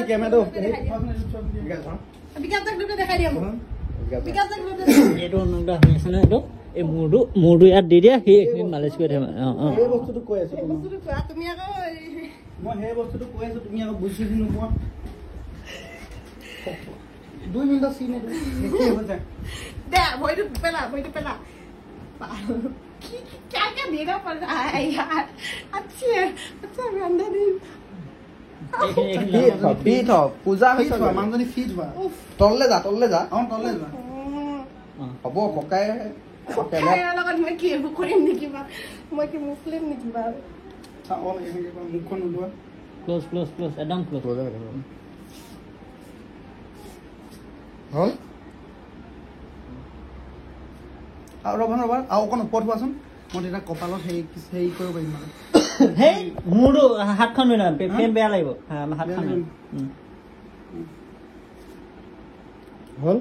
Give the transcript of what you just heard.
কেমেৰাটো এইটো অনুদা হৈ আছে না এইটো এই মূৰটো ইয়াত দি দিয়া সি একদিন মালিচ কৰি থাকে সেই বস্তুটো কৈ আছো তুমি আকৌ মই সেই বস্তুটো কৈ আছো তুমি আকৌ বুজি নোপোৱা 2 মিনিট চিনে কি হৈ যায় দে ভইটো পেলা क्या देना पड़ रहा है यार अच्छा मैं अंदर नहीं ফিট হ পূজা হৈছে মানুহজনী ফিট হোৱা তললে যা তললে যা হ'ব ককাই লগত মই কি কৰিম নেকি বা মই কি মুছলিম নেকি বা চাও এনেকে মুখখন ওলোৱা ক্লোজ একদম ক্লোজ হল আৰু ৰবা আৰু অকণ ওপৰত হোৱাচোন মই তেতিয়া কপালত সেই কৰিব পাৰিম মানে হেই মোৰটো হাতখন লৈ না পেন বেয়া লাগিব হাতখন হল